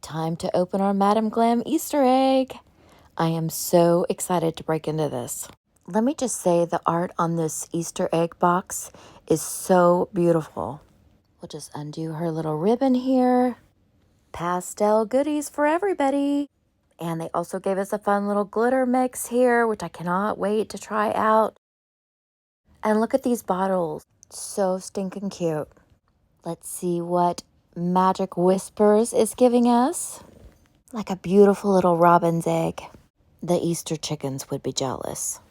Time to open our Madam Glam Easter egg. I am so excited to break into this. Let me just say the art on this Easter egg box is so beautiful. We'll just undo her little ribbon here. Pastel goodies for everybody. And they also gave us a fun little glitter mix here, which I cannot wait to try out. And look at these bottles. So stinking cute. Let's see what Magic Whispers is giving us. Like a beautiful little robin's egg. The Easter chickens would be jealous.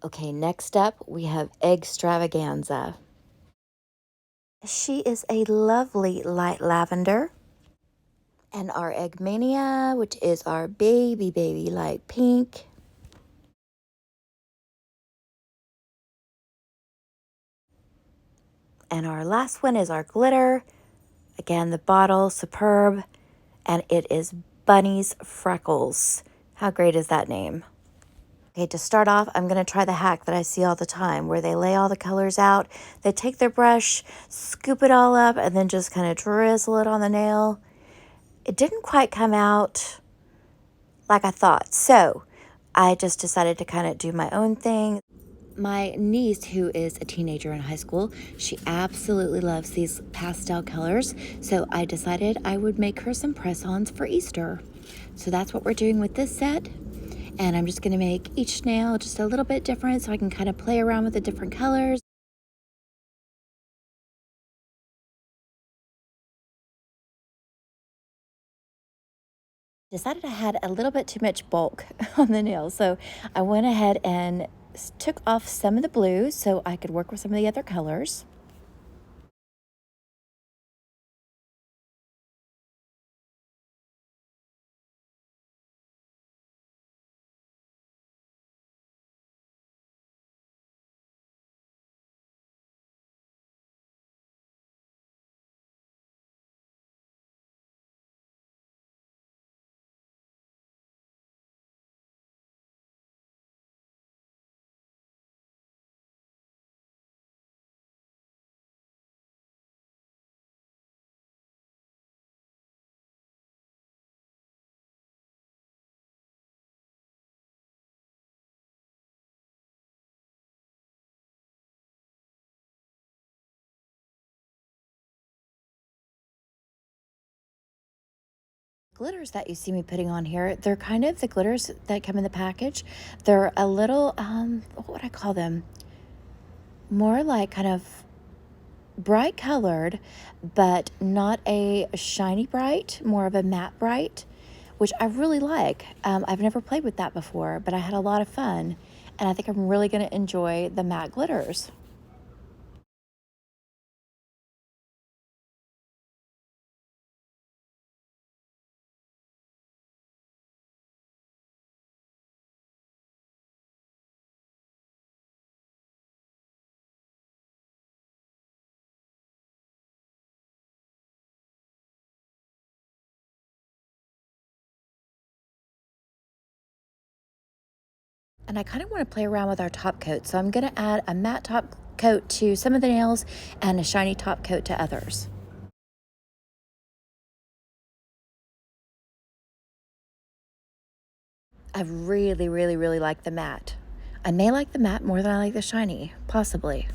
Okay, next up we have Extravaganza. She is a lovely light lavender. And our Eggmania, which is our baby light pink. And our last one is our glitter. Again, the bottle, superb. And it is Bunny's Freckles. How great is that name? Okay, to start off, I'm going to try the hack that I see all the time where they lay all the colors out. They take their brush, scoop it all up, and then just kind of drizzle it on the nail. It didn't quite come out like I thought. So I just decided to kind of do my own thing. My niece, who is a teenager in high school, she absolutely loves these pastel colors. So I decided I would make her some press-ons for Easter. So that's what we're doing with this set. And I'm just going to make each nail just a little bit different so I can kind of play around with the different colors. Decided I had a little bit too much bulk on the nail, so I went ahead and took off some of the blue so I could work with some of the other colors. Glitters that you see me putting on here, they're kind of the glitters that come in the package. They're a little, what would I call them? More like kind of bright colored, but not a shiny bright, more of a matte bright, which I really like. I've never played with that before, but I had a lot of fun, and I think I'm really going to enjoy the matte glitters. And I kind of want to play around with our top coat, so I'm going to add a matte top coat to some of the nails and a shiny top coat to others. I really like the matte. I may like the matte more than I like the shiny, possibly.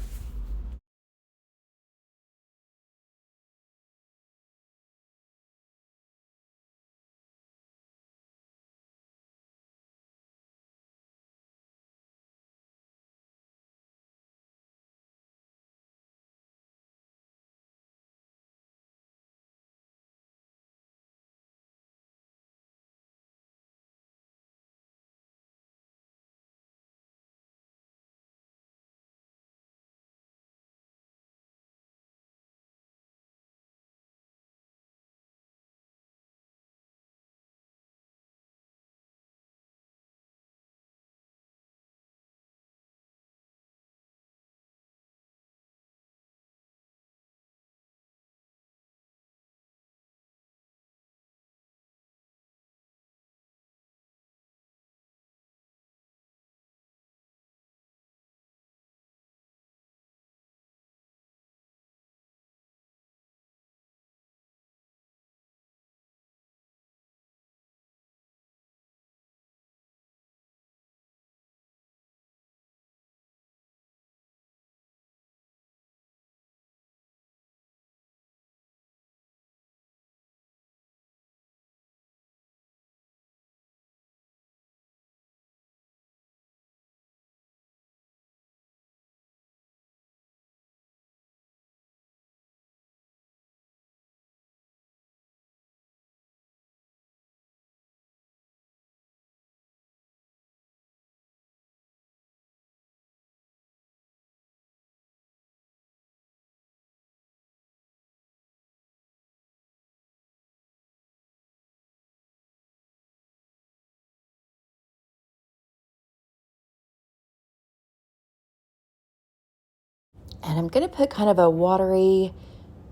And I'm going to put kind of a watery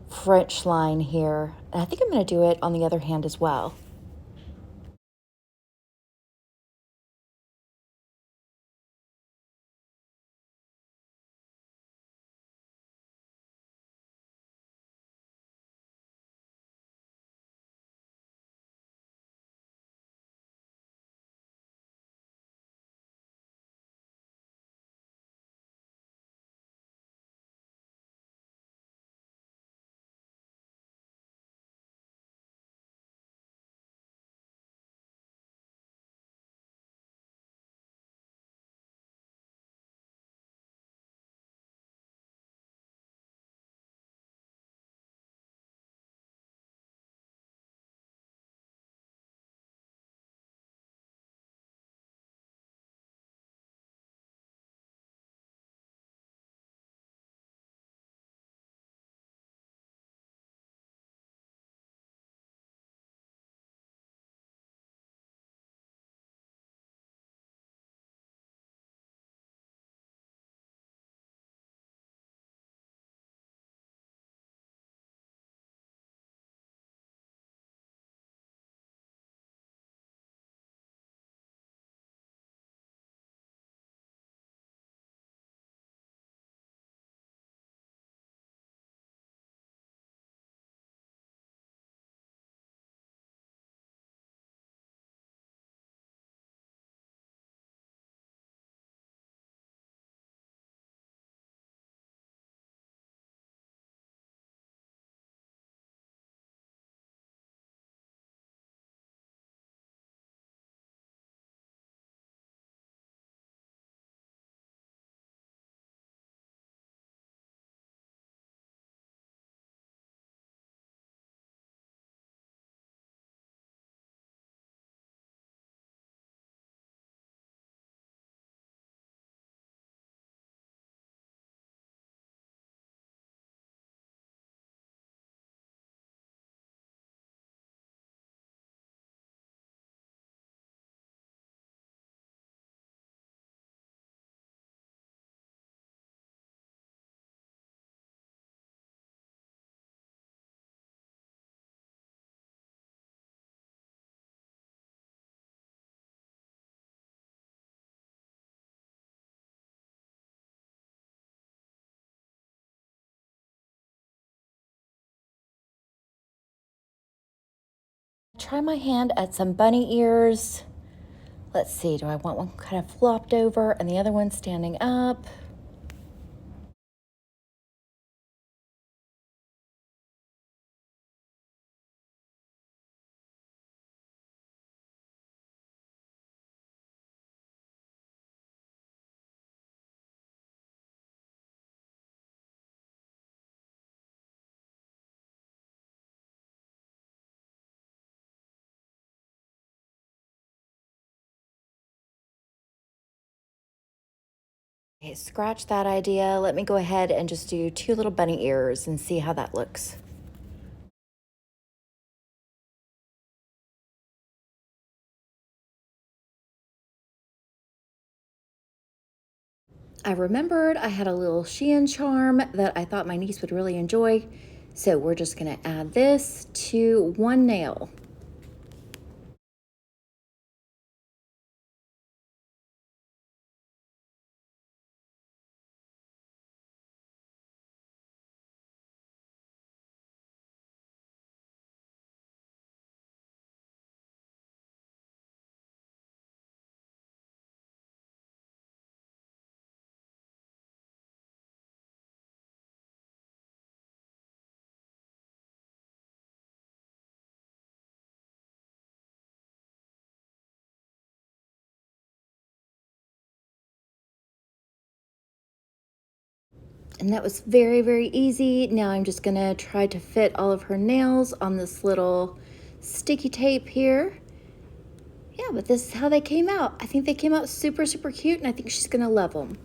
French line here. And I think I'm going to do it on the other hand as well. Try my hand at some bunny ears. Let's see, do I want one kind of flopped over and the other one standing up? Okay, scratch that idea. Let me go ahead and just do two little bunny ears and see how that looks. I remembered I had a little Shein charm that I thought my niece would really enjoy. So we're just gonna add this to one nail. And that was very, very easy. Now I'm just gonna try to fit all of her nails on this little sticky tape here. Yeah, but this is how they came out. I think they came out super, super cute, and I think she's gonna love them.